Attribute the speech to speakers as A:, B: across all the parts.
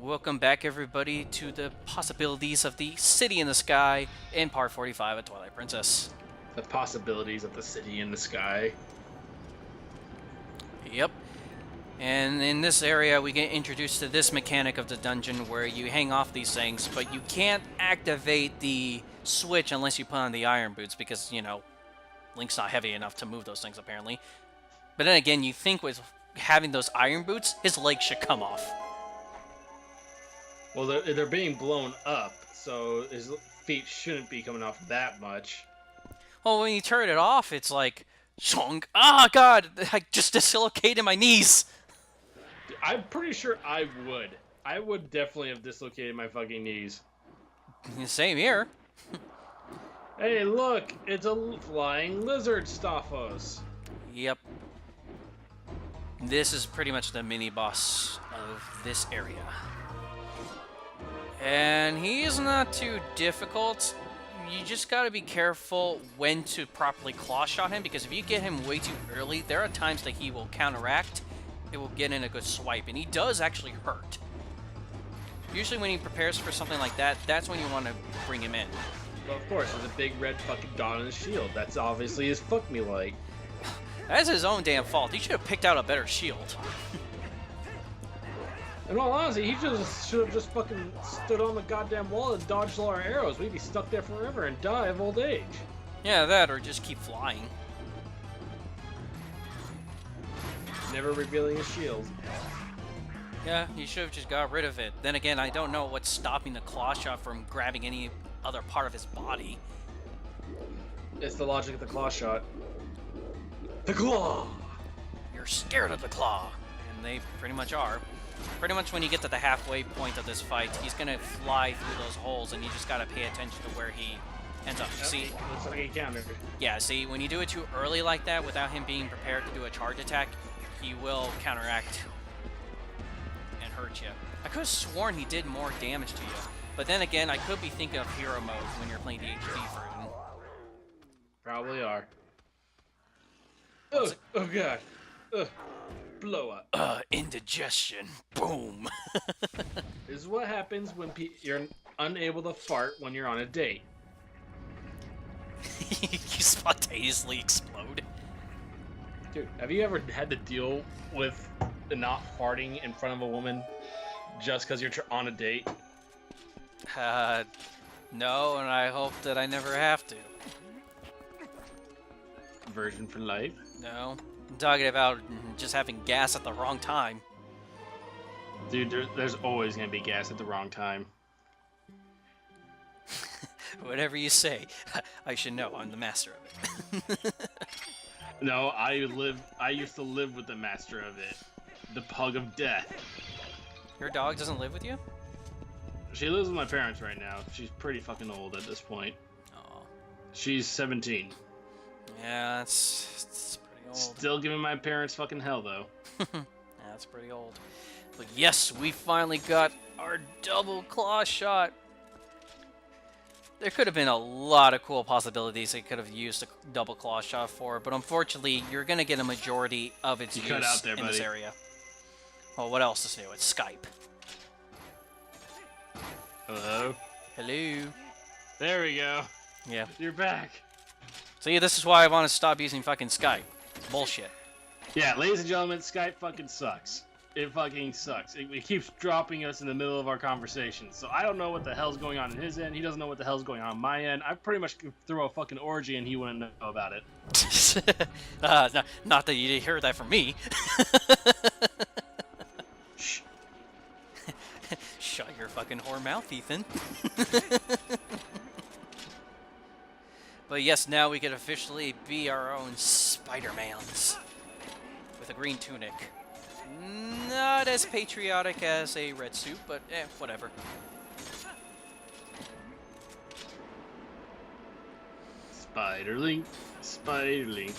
A: Welcome back, everybody, to the possibilities of the city in the sky in Part 45 of Twilight Princess.
B: The possibilities of the city in the sky.
A: Yep. And in this area, we get introduced to this mechanic of the dungeon where you hang off these things, but you can't activate the switch unless you put on the iron boots because, you know, Link's not heavy enough to move those things, apparently. But then again, you think with having those iron boots, his legs should come off.
B: Well, they're being blown up, so his feet shouldn't be coming off that much.
A: Well, when you turn it off, it's like, shonk. Ah, God, I just dislocated my knees.
B: I'm pretty sure I would. I would definitely have dislocated my fucking knees.
A: Same here.
B: Hey, look! It's a flying lizard, Staphos.
A: Yep. This is pretty much the mini-boss of this area. And he's not too difficult. You just gotta be careful when to properly claw shot him, because if you get him way too early, there are times that he will counteract. It will get in a good swipe, and he does actually hurt. Usually when he prepares for something like that, that's when you want to bring him in.
B: Well, of course, there's a big red fucking dot on his shield. That's obviously his fuck me like.
A: That's his own damn fault. He should have picked out a better shield.
B: In all honesty, he should have just fucking stood on the goddamn wall and dodged all our arrows. We'd be stuck there forever and die of old age.
A: Yeah, that, or just keep flying.
B: Never revealing his shield.
A: Yeah, he should have just got rid of it. Then again, I don't know what's stopping the claw shot from grabbing any other part of his body.
B: It's the logic of the claw shot. The claw!
A: You're scared of the claw. And they pretty much are. Pretty much when you get to the halfway point of this fight, he's gonna fly through those holes, and you just gotta pay attention to where he ends up. See?
B: Looks like he countered.
A: Yeah, see, when you do it too early like that, without him being prepared to do a charge attack, he will counteract and hurt you. I could have sworn he did more damage to you, but then again, I could be thinking of hero mode when you're playing the HP version.
B: Probably are. Oh god. Blow up.
A: Indigestion. Boom.
B: This is what happens when you're unable to fart when you're on a date.
A: You spontaneously explode.
B: Dude, have you ever had to deal with not farting in front of a woman just because you're on a date?
A: No, and I hope that I never have to.
B: Version for life?
A: No. I'm talking about just having gas at the wrong time.
B: Dude, there's always gonna be gas at the wrong time.
A: Whatever you say. I should know. I'm the master of it.
B: No, I used to live with the master of it. The pug of death.
A: Your dog doesn't live with you?
B: She lives with my parents right now. She's pretty fucking old at this point.
A: Oh.
B: She's 17.
A: Yeah, that's pretty old.
B: Still giving my parents fucking hell, though.
A: Yeah, that's pretty old. But yes, we finally got our double claw shot. There could have been a lot of cool possibilities they could have used a double claw shot for, but unfortunately, you're going to get a majority of its use
B: out there,
A: in this area. Well, what else is new? It's Skype.
B: Hello?
A: Hello?
B: There we go.
A: Yeah.
B: You're back.
A: See, this is why I want to stop using fucking Skype. It's bullshit.
B: Yeah, ladies and gentlemen, Skype fucking sucks. It fucking sucks. It keeps dropping us in the middle of our conversations. So I don't know what the hell's going on in his end. He doesn't know what the hell's going on my end. I pretty much could throw a fucking orgy and he wouldn't know about it.
A: Not that you heard that from me.
B: Shh.
A: Shut your fucking whore mouth, Ethan. But yes, now we can officially be our own Spider-Mans. With a green tunic. Not as patriotic as a red suit, but whatever.
B: Spiderling, Spiderling.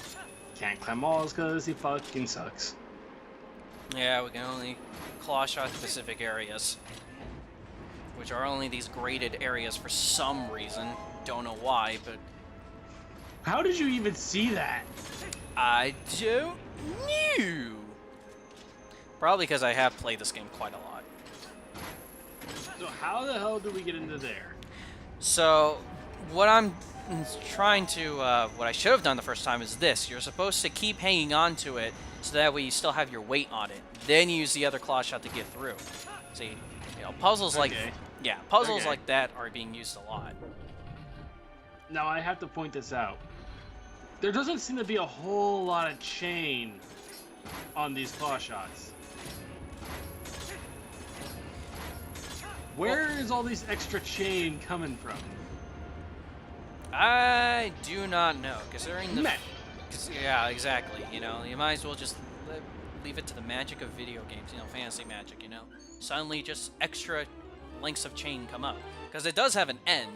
B: Can't climb walls because he fucking sucks.
A: Yeah, we can only claw shot specific areas. Which are only these graded areas for some reason. Don't know why, but...
B: How did you even see that?
A: I don't know. Probably because I have played this game quite a lot.
B: So how the hell do we get into there?
A: So, what I'm trying to, what I should have done the first time is this. You're supposed to keep hanging on to it so that way you still have your weight on it. Then you use the other claw shot to get through. See, puzzles like, yeah, puzzles like that are being used a lot.
B: Now I have to point this out. There doesn't seem to be a whole lot of chain on these claw shots. Where is all these extra chain coming from?
A: I do not know, considering the...
B: Meh.
A: Yeah, exactly. You might as well just leave it to the magic of video games, fantasy magic, Suddenly just extra lengths of chain come up. Because it does have an end,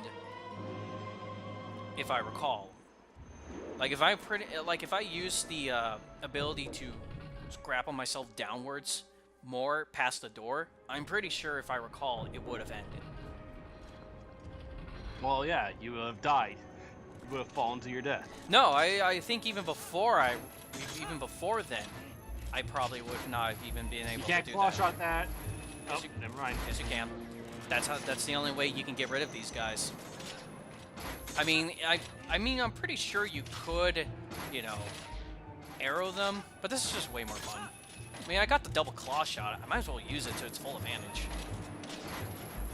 A: if I recall. Like, if I use the ability to grapple myself downwards more past the door, I'm pretty sure, if I recall, it would have ended.
B: Well, yeah, you would have died. You would have fallen to your death.
A: No, I think even before then, I probably would not have even been able to do that.
B: You can't claw shot that.
A: Yes,
B: Oh, never mind.
A: Yes, you can. That's the only way you can get rid of these guys. I mean, I'm pretty sure you could, arrow them, but this is just way more fun. I mean, I got the double claw shot. I might as well use it to its full advantage.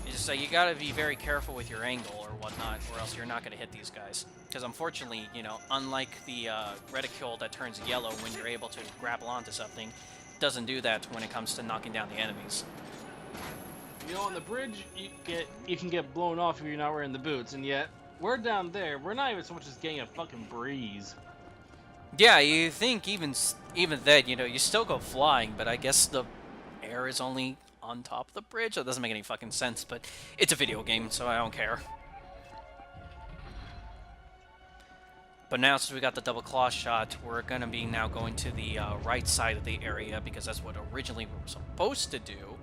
A: It's just like, you gotta be very careful with your angle or whatnot, or else you're not gonna hit these guys. Because unfortunately, unlike the reticule that turns yellow when you're able to grapple onto something, it doesn't do that when it comes to knocking down the enemies.
B: On the bridge, you can get blown off if you're not wearing the boots, and yet we're down there. We're not even so much as getting a fucking breeze.
A: Yeah, you think even then, you still go flying, but I guess the air is only on top of the bridge. That doesn't make any fucking sense, but it's a video game, so I don't care. But now, since we got the double claw shot, we're gonna be now going to the right side of the area, because that's what originally we were supposed to do.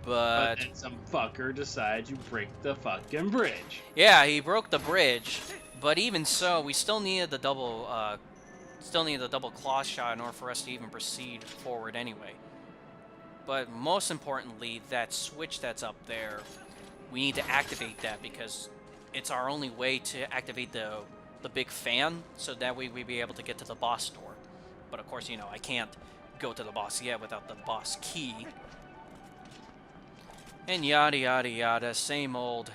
A: But
B: then some fucker decides you break the fucking bridge.
A: Yeah, he broke the bridge, but even so, we still needed the double claw shot in order for us to even proceed forward anyway. But most importantly, that switch that's up there, we need to activate that because it's our only way to activate the big fan, so that way we'd be able to get to the boss door. But of course, I can't go to the boss yet without the boss key. And yada yada yada, same old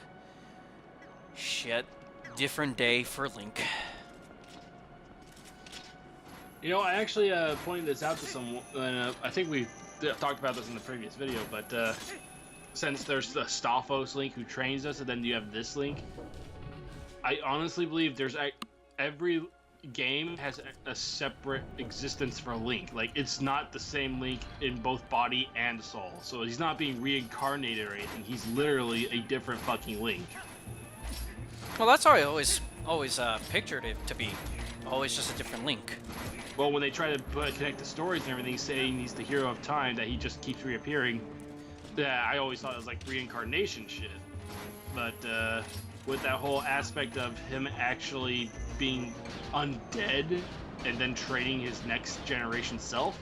A: shit, different day for Link.
B: I actually pointed this out to someone, I think we talked about this in the previous video, but since there's the Stalfos Link who trains us, and then you have this Link, I honestly believe every game has a separate existence for Link. Like, it's not the same Link in both body and soul. So he's not being reincarnated or anything. He's literally a different fucking Link.
A: Well, that's how I always pictured it to be. Always just a different Link.
B: Well, when they try to connect the stories and everything, saying he's the hero of time, that he just keeps reappearing, yeah, I always thought it was like reincarnation shit. But with that whole aspect of him actually being undead and then training his next generation self,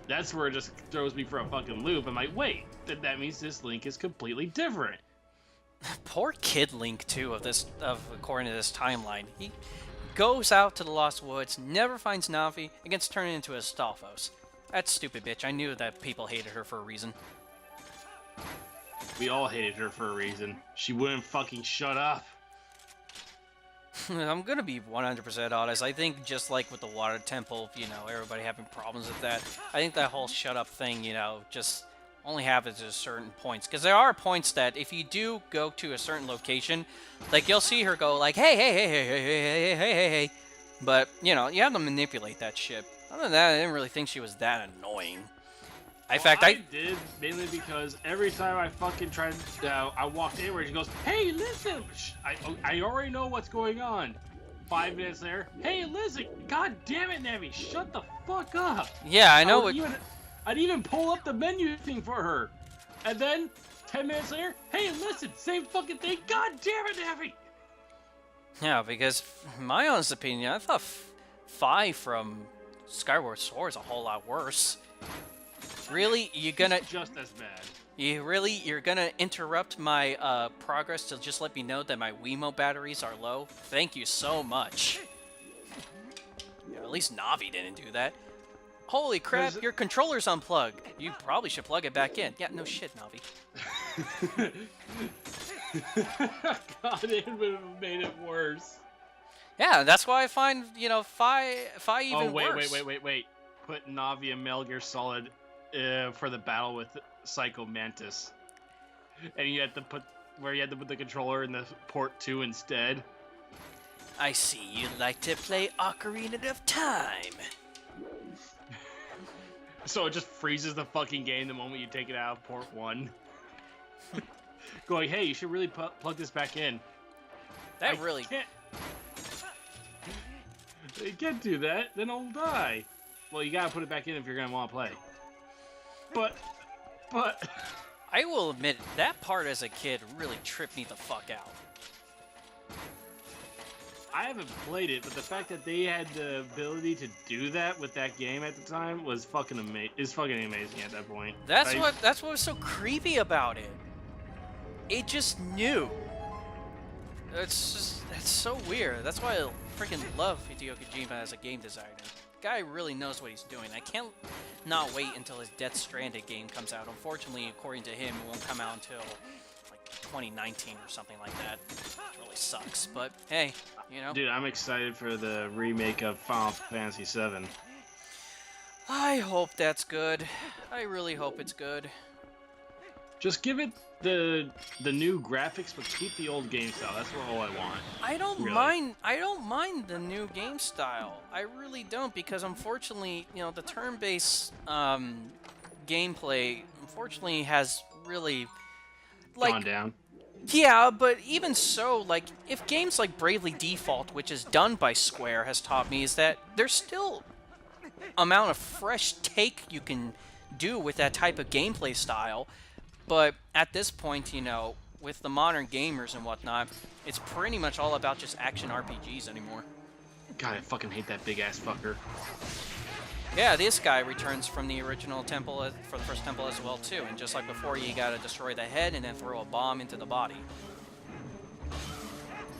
B: that's where it just throws me for a fucking loop. I'm like, wait, that means this Link is completely different.
A: Poor kid Link too, according to this timeline. He goes out to the Lost Woods, never finds Navi, and gets turned into a Stalfos. That stupid bitch. I knew that people hated her for a reason.
B: We all hated her for a reason. She wouldn't fucking shut up.
A: I'm gonna be 100% honest. I think just like with the Water Temple, everybody having problems with that, I think that whole shut up thing, just only happens at certain points. Because there are points that if you do go to a certain location, like you'll see her go like, hey, hey, hey, hey, hey, hey, hey, hey, hey. But, you have to manipulate that shit. Other than that, I didn't really think she was that annoying. In fact, I
B: did, mainly because every time I fucking tried, I walked in where she goes, hey, listen! I already know what's going on. 5 minutes there, hey, listen! God damn it, Navi, shut the fuck up!
A: Yeah, I know
B: I'd even pull up the menu thing for her. And then, 10 minutes later, hey, listen, same fucking thing, god damn it, Navi!
A: Yeah, because, in my honest opinion, I thought 5 from Skyward Sword is a whole lot worse. Really?
B: Just as bad.
A: You're gonna interrupt my progress to just let me know that my Wiimote batteries are low? Thank you so much. Yeah, at least Navi didn't do that. Holy crap, your controller's unplugged. You probably should plug it back in. Yeah, no shit, Navi.
B: God, it would have made it worse.
A: Yeah, that's why I find, you know, Fi even worse.
B: Wait. Put Navi and Metal Gear Solid for the battle with Psycho Mantis. And you had to put the controller in the port 2 instead.
A: I see you like to play Ocarina of Time.
B: So it just freezes the fucking game the moment you take it out of port 1. Going, hey, you should really plug this back in.
A: That really
B: can't. You can't do that, then I'll die. Well, you gotta put it back in if you're gonna want to play. But...
A: I will admit, that part as a kid really tripped me the fuck out.
B: I haven't played it, but the fact that they had the ability to do that with that game at the time was fucking amazing. At that point.
A: That's what was so creepy about it. It just knew. That's so weird. That's why I freaking love Hideo Kojima as a game designer. Guy really knows what he's doing. I can't not wait until his Death Stranded game comes out. Unfortunately, according to him, it won't come out until like 2019 or something like that. Which really sucks. But hey, you know.
B: Dude, I'm excited for the remake of Final Fantasy VII.
A: I hope that's good. I really hope it's good.
B: Just give it the new graphics, but keep the old game style. That's all I want.
A: I don't mind. I don't mind the new game style. I really don't, because unfortunately, you know, the turn-based gameplay unfortunately has really
B: gone down.
A: Yeah, but even so, like, if games like Bravely Default, which is done by Square, has taught me is that there's still amount of fresh take you can do with that type of gameplay style. But at this point, you know, with the modern gamers and whatnot, it's pretty much all about just action RPGs anymore.
B: God, I fucking hate that big-ass fucker.
A: Yeah, this guy returns from the original temple, for the first temple as well, too. And just like before, you gotta destroy the head and then throw a bomb into the body.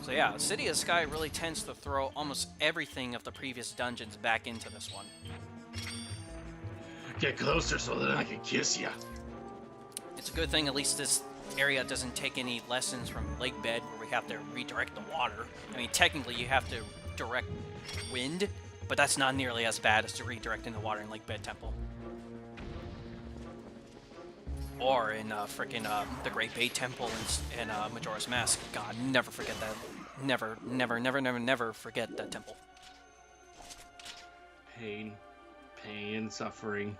A: So yeah, City of Sky really tends to throw almost everything of the previous dungeons back into this one.
B: Get closer so that I can kiss ya.
A: It's a good thing at least this area doesn't take any lessons from Lake Bed, where we have to redirect the water. I mean, technically you have to direct wind, but that's not nearly as bad as to redirecting the water in Lake Bed Temple. Or in frickin' the Great Bay Temple in Majora's Mask. God, never forget that. Never forget that temple.
B: Pain, suffering.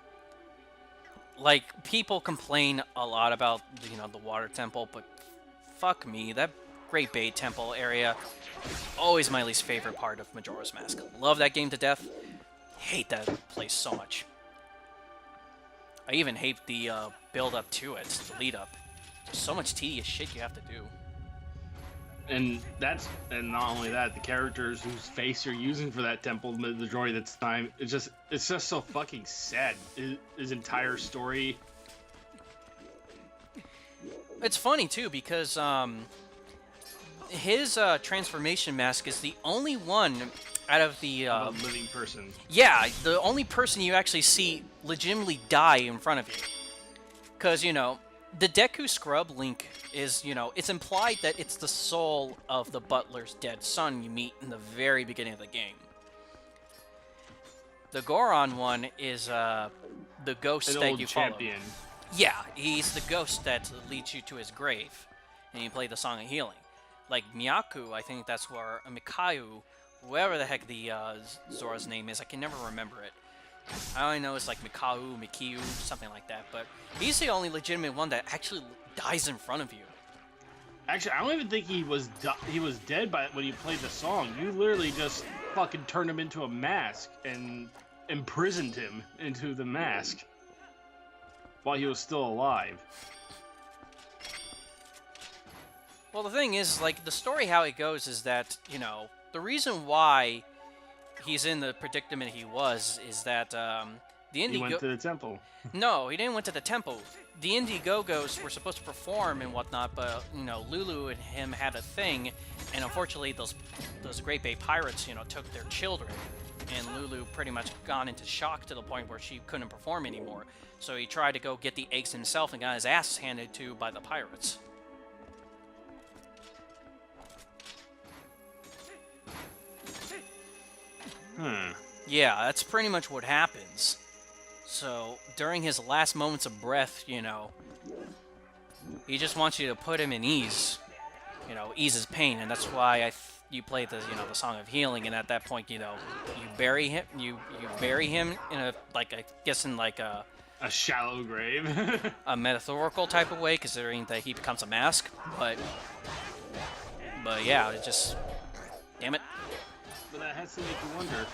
A: Like, people complain a lot about, you know, the water temple, but fuck me, that Great Bay Temple area is always my least favorite part of Majora's Mask. Love that game to death. Hate that place so much. I even hate the build-up to it, the lead-up. There's so much tedious shit you have to do. And
B: not only that, the characters whose face you're using for that temple the majority of the time, it's just so fucking sad. His entire story.
A: It's funny too, because his transformation mask is the only one out of the
B: living person.
A: Yeah, the only person you actually see legitimately die in front of you. Because, you know, the Deku Scrub Link is, you know, it's implied that it's the soul of the butler's dead son you meet in the very beginning of the game. The Goron one is the ghost that you follow.
B: Champion.
A: Yeah, he's the ghost that leads you to his grave, and you play the Song of Healing. Like Miyaku, I think that's where Mikayu, whoever the heck the Zora's name is, I can never remember it. I only know it's like Mikiu, something like that, but he's the only legitimate one that actually dies in front of you.
B: Actually, I don't even think he was dead when you played the song. You literally just fucking turned him into a mask and imprisoned him into the mask while he was still alive.
A: Well, the thing is, like, the story how it goes is that, you know, the reason why he's in the predicament he was is that The
B: He went to the temple.
A: No, he didn't went to the temple. The Indiegogos were supposed to perform and whatnot, but Lulu and him had a thing, and unfortunately those Great Bay pirates took their children, and Lulu pretty much gone into shock to the point where she couldn't perform anymore. So he tried to go get the eggs himself and got his ass handed to by the pirates. Yeah, that's pretty much what happens. So, during his last moments of breath, he just wants you to put him in ease. Ease his pain, and that's why you play the Song of Healing, and at that point, you bury him. You bury him in a
B: a shallow grave,
A: a metaphorical type of way, considering that he becomes a mask. But yeah, it just, damn it.
B: But that has to make you wonder.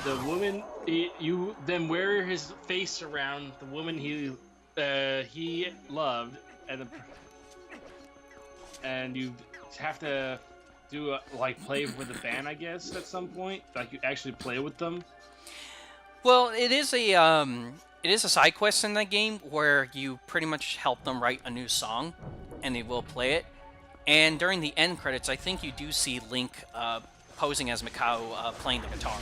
B: The woman you then wear his face around the woman he loved, and you have to do play with the band, I guess, at some point. Like you actually play with them.
A: Well, it is a side quest in that game where you pretty much help them write a new song, and they will play it. And during the end credits, I think you do see Link posing as Mikao playing the guitar.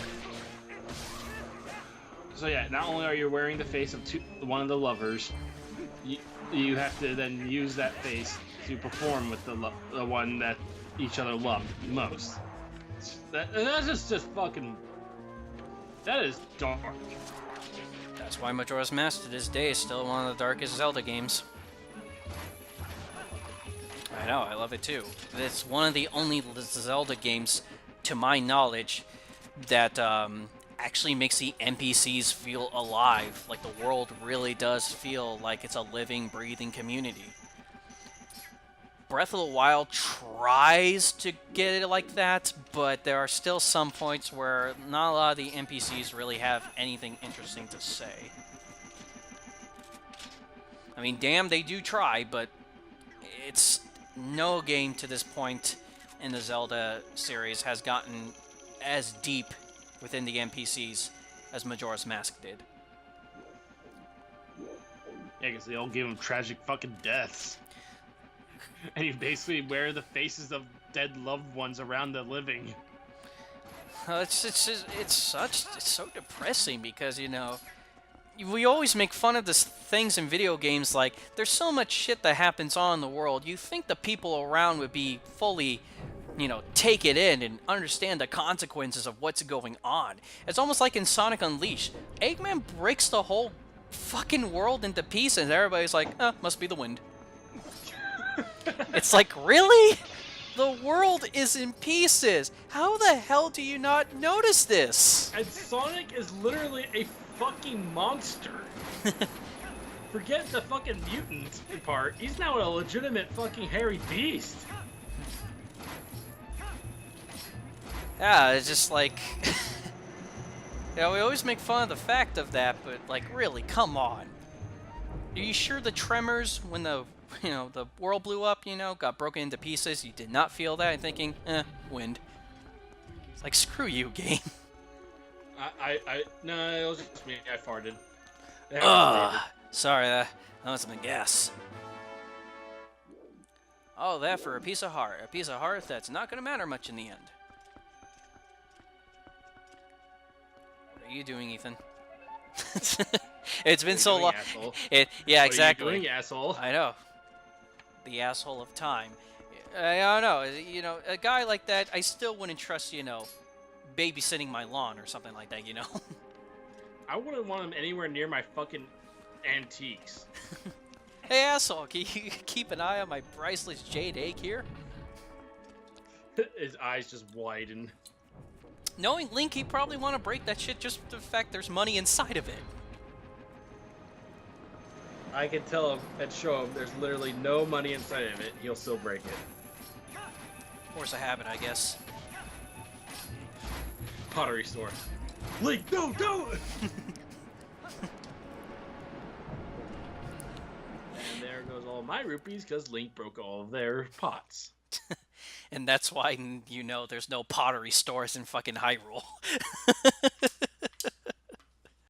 B: So yeah, not only are you wearing the face of one of the lovers, you have to then use that face to perform with the one that each other loved most. That's just fucking. That is dark.
A: That's why Majora's Mask to this day is still one of the darkest Zelda games. I know, I love it too. It's one of the only Zelda games, to my knowledge, that actually makes the NPCs feel alive. Like the world really does feel like it's a living, breathing community. Breath of the Wild tries to get it like that, but there are still some points where not a lot of the NPCs really have anything interesting to say. I mean, damn, they do try, but it's no game to this point in the Zelda series has gotten as deep within the NPCs as Majora's Mask did.
B: Yeah, because they all gave him tragic fucking deaths. And you basically wear the faces of dead loved ones around the living.
A: It's so depressing because, we always make fun of these things in video games, like, there's so much shit that happens on in the world. You think the people around would be fully, take it in and understand the consequences of what's going on. It's almost like in Sonic Unleashed. Eggman breaks the whole fucking world into pieces, and everybody's like, must be the wind. It's like, really? The world is in pieces. How the hell do you not notice this?
B: And Sonic is literally a fucking monster. Forget the fucking mutant part. He's now a legitimate fucking hairy beast.
A: Yeah, it's just like... we always make fun of the fact of that, but, like, really, come on. Are you sure the tremors, when the world blew up, got broken into pieces, you did not feel that? And thinking, wind. It's like, screw you, game.
B: No, it was just me. I farted.
A: Sorry, that must have been gas. Oh, that for a piece of heart. A piece of heart that's not going to matter much in the end. What are you doing, Ethan? It's been so long. Yeah, exactly.
B: What are you doing, asshole?
A: I know. The asshole of time. I don't know. A guy like that, I still wouldn't trust, babysitting my lawn or something like that,
B: I wouldn't want him anywhere near my fucking antiques.
A: Hey, asshole, can you keep an eye on my priceless jade egg here?
B: His eyes just widen.
A: Knowing Link, he'd probably want to break that shit just for the fact there's money inside of it.
B: I can tell him and show him there's literally no money inside of it. He'll still break it.
A: Force of habit, I guess.
B: Pottery store. Link, no, don't! And there goes all my rupees because Link broke all of their pots.
A: And that's why, there's no pottery stores in fucking Hyrule.